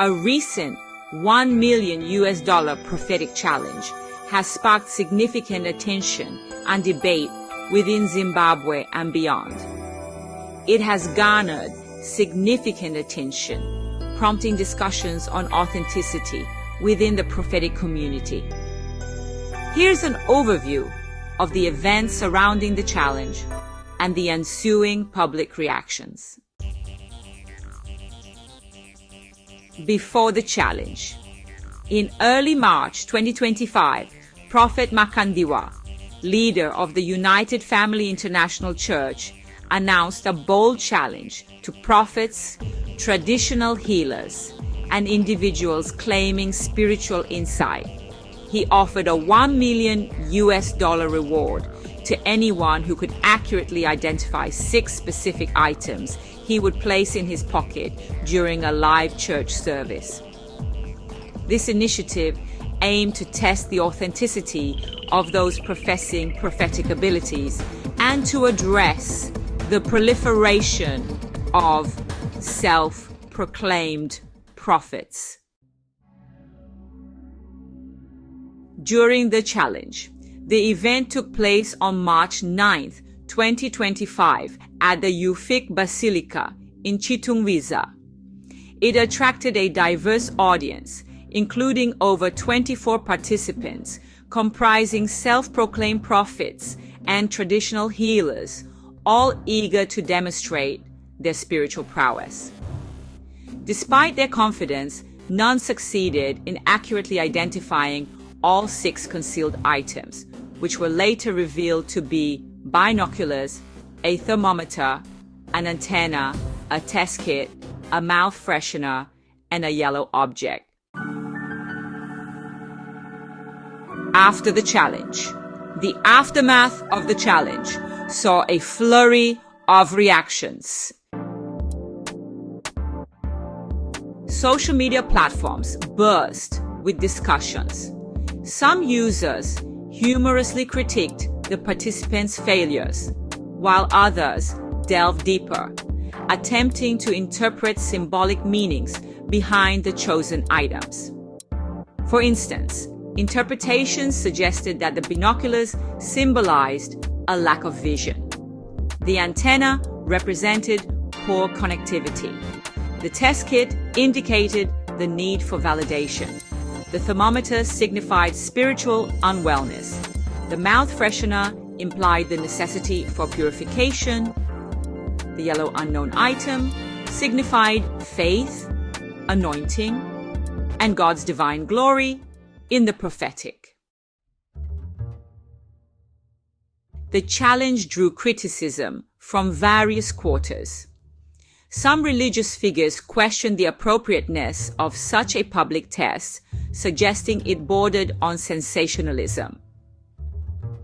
A recent $1 million prophetic challenge has sparked significant attention and debate within Zimbabwe and beyond. It has garnered significant attention, prompting discussions on authenticity within the prophetic community. Here's an overview of the events surrounding the challenge and the ensuing public reactions. Before the challenge. In early March 2025, Prophet Makandiwa, leader of the United Family International Church, announced a bold challenge to prophets, traditional healers, and individuals claiming spiritual insight. He offered a $1 million reward to anyone who could accurately identify 6 specific items he would place in his pocket during a live church service. This initiative aimed to test the authenticity of those professing prophetic abilities and to address the proliferation of self-proclaimed prophets. During the challenge, the event took place on March 9th, 2025 at the UFIC Basilica in Chiwenga. It attracted a diverse audience, including over 24 participants, comprising self-proclaimed prophets and traditional healers, all eager to demonstrate their spiritual prowess. Despite their confidence, none succeeded in accurately identifying all 6 concealed items, which were later revealed to be binoculars, a thermometer, an antenna, a test kit, a mouth freshener, and a yellow object. After the challenge. The aftermath of the challenge saw a flurry of reactions. Social media platforms burst with discussions. Some users humorously critiqued the participants' failures, while others delved deeper, attempting to interpret symbolic meanings behind the chosen items. For instance, interpretations suggested that the binoculars symbolized a lack of vision. The antenna represented poor connectivity. The test kit indicated the need for validation. The thermometer signified spiritual unwellness. The mouth freshener implied the necessity for purification. The yellow unknown item signified faith, anointing, and God's divine glory in the prophetic. The challenge drew criticism from various quarters. Some religious figures questioned the appropriateness of such a public test, suggesting it bordered on sensationalism.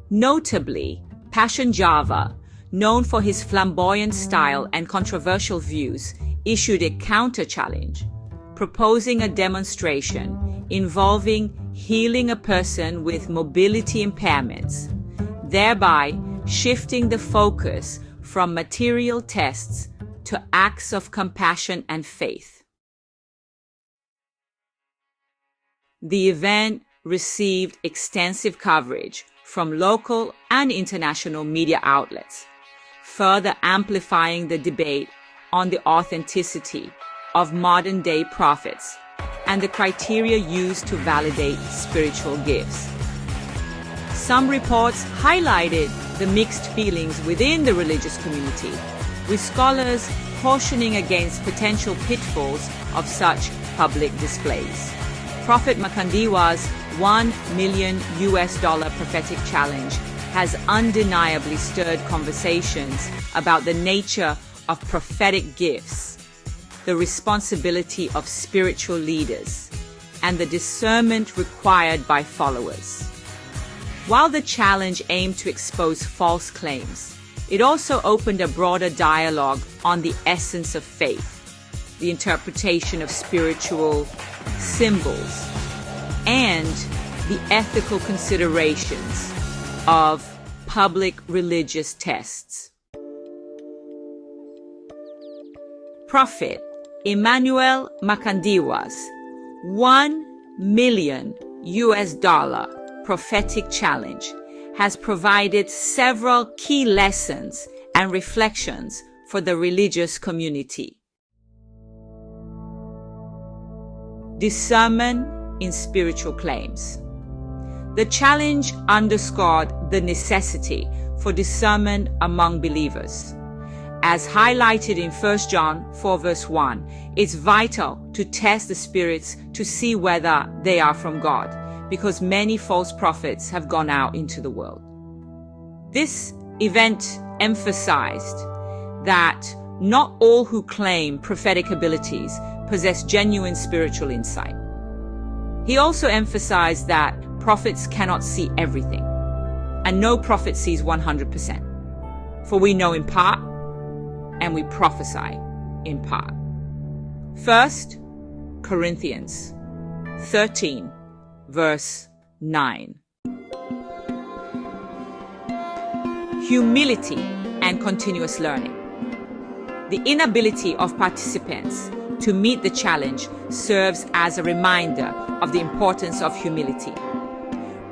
Notably, Passion Java, known for his flamboyant style and controversial views, issued a counter-challenge, proposing a demonstration involving healing a person with mobility impairments, thereby shifting the focus from material tests to acts of compassion and faith. The event received extensive coverage from local and international media outlets, further amplifying the debate on the authenticity of modern-day prophets and the criteria used to validate spiritual gifts. Some reports highlighted the mixed feelings within the religious community, with scholars cautioning against potential pitfalls of such public displays. Prophet Makandiwa's $1 million prophetic challenge has undeniably stirred conversations about the nature of prophetic gifts, the responsibility of spiritual leaders, and the discernment required by followers. While the challenge aimed to expose false claims, it also opened a broader dialogue on the essence of faith, the interpretation of spiritual symbols, and the ethical considerations of public religious tests. Prophet Emmanuel Makandiwa's $1 million prophetic challenge has provided several key lessons and reflections for the religious community. Discernment in spiritual claims. The challenge underscored the necessity for discernment among believers. As highlighted in 1 John 4 verse 1, it's vital to test the spirits to see whether they are from God, because many false prophets have gone out into the world. This event emphasized that not all who claim prophetic abilities possess genuine spiritual insight. He also emphasized that prophets cannot see everything, and no prophet sees 100%. For we know in part, and we prophesy in part. 1 Corinthians 13 verse 9. Humility and continuous learning. The inability of participants to meet the challenge serves as a reminder of the importance of humility.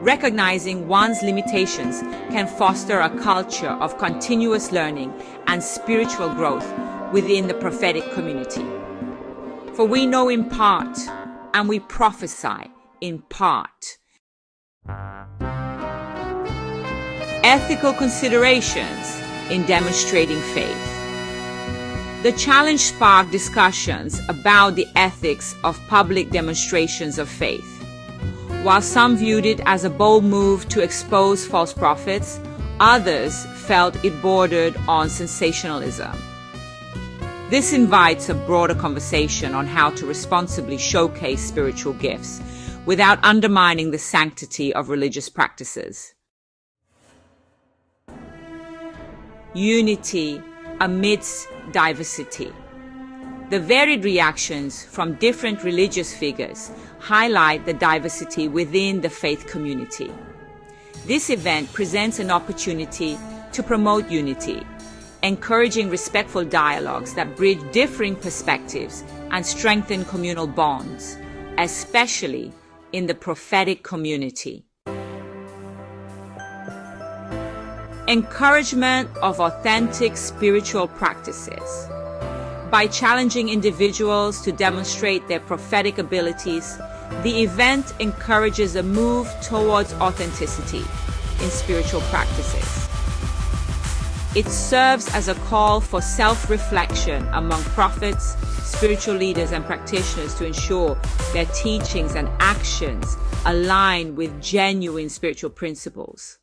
Recognizing one's limitations can foster a culture of continuous learning and spiritual growth within the prophetic community. For we know in part, and we prophesy in part. Ethical considerations in demonstrating faith. The challenge sparked discussions about the ethics of public demonstrations of faith. While some viewed it as a bold move to expose false prophets, others felt it bordered on sensationalism. This invites a broader conversation on how to responsibly showcase spiritual gifts without undermining the sanctity of religious practices. Unity amidst diversity. The varied reactions from different religious figures highlight the diversity within the faith community. This event presents an opportunity to promote unity, encouraging respectful dialogues that bridge differing perspectives and strengthen communal bonds, especially in the prophetic community. Encouragement of authentic spiritual practices. By challenging individuals to demonstrate their prophetic abilities, the event encourages a move towards authenticity in spiritual practices. It serves as a call for self-reflection among prophets, spiritual leaders, and practitioners to ensure their teachings and actions align with genuine spiritual principles.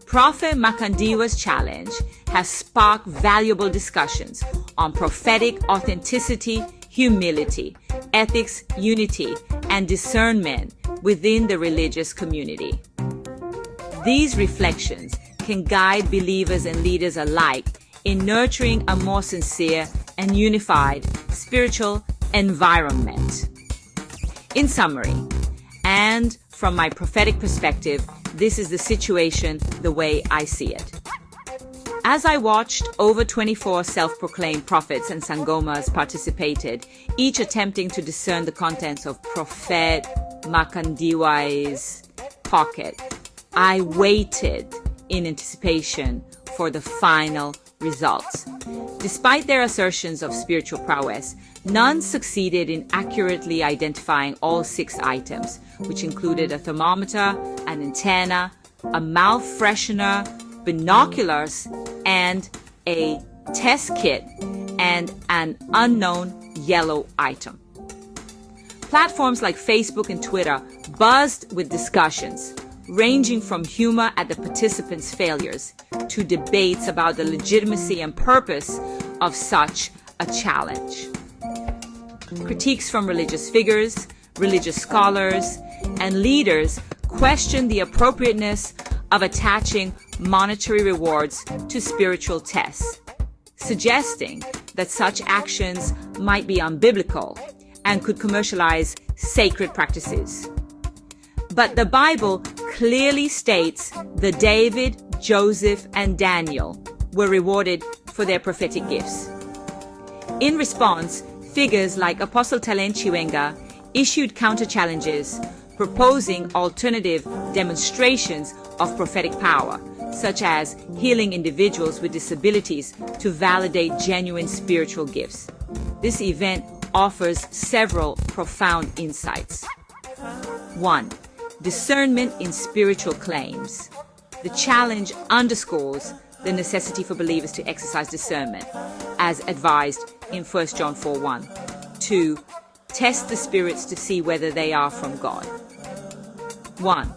Prophet Makandiwa's challenge has sparked valuable discussions on prophetic authenticity, humility, ethics, unity, and discernment within the religious community. These reflections can guide believers and leaders alike in nurturing a more sincere and unified spiritual environment. In summary, and from my prophetic perspective, this is the situation the way I see it. As I watched over 24 self-proclaimed prophets and sangomas participated, each attempting to discern the contents of Prophet Makandiwa's pocket, I waited in anticipation for the final results. Despite their assertions of spiritual prowess, none succeeded in accurately identifying all 6 items, which included a thermometer, an antenna, a mouth freshener, binoculars, and a test kit, and an unknown yellow item. Platforms like Facebook and Twitter buzzed with discussions, ranging from humor at the participants' failures to debates about the legitimacy and purpose of such a challenge. Critiques from religious figures, religious scholars, and leaders questioned the appropriateness of attaching monetary rewards to spiritual tests, suggesting that such actions might be unbiblical and could commercialize sacred practices. But the Bible clearly states that David, Joseph, and Daniel were rewarded for their prophetic gifts. In response, figures like Apostle Talent Chiwenga issued counter-challenges proposing alternative demonstrations of prophetic power, such as healing individuals with disabilities to validate genuine spiritual gifts. This event offers several profound insights. 1. Discernment in spiritual claims. The challenge underscores the necessity for believers to exercise discernment, as advised in 1 John 4:1. 2. Test the spirits to see whether they are from God. 1.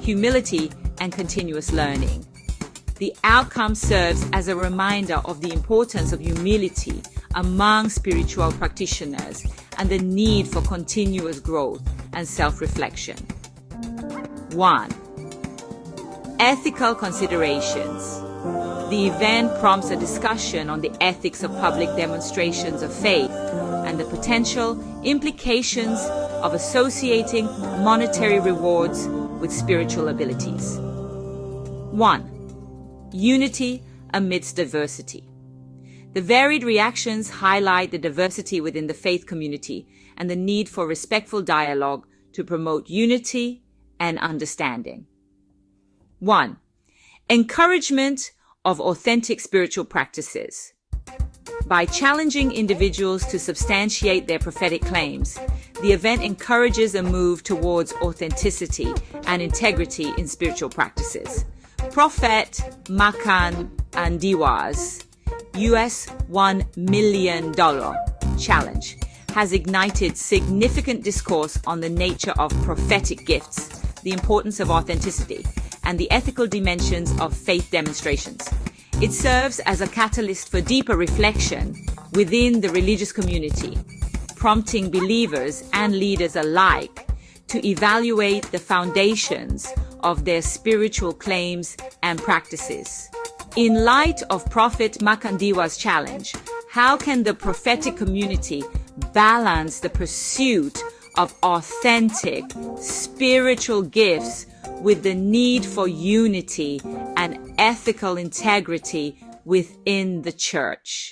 Humility and continuous learning. The outcome serves as a reminder of the importance of humility among spiritual practitioners and the need for continuous growth and self-reflection. 1. Ethical considerations. The event prompts a discussion on the ethics of public demonstrations of faith and the potential implications of associating monetary rewards with spiritual abilities. 1. Unity amidst diversity. The varied reactions highlight the diversity within the faith community and the need for respectful dialogue to promote unity and understanding. 1. Encouragement of authentic spiritual practices. By challenging individuals to substantiate their prophetic claims, the event encourages a move towards authenticity and integrity in spiritual practices. Prophet Makandiwa's US $1 million challenge has ignited significant discourse on the nature of prophetic gifts, the importance of authenticity, and the ethical dimensions of faith demonstrations. It serves as a catalyst for deeper reflection within the religious community, prompting believers and leaders alike to evaluate the foundations of their spiritual claims and practices. In light of Prophet Makandiwa's challenge, how can the prophetic community balance the pursuit of authentic spiritual gifts with the need for unity and ethical integrity within the church?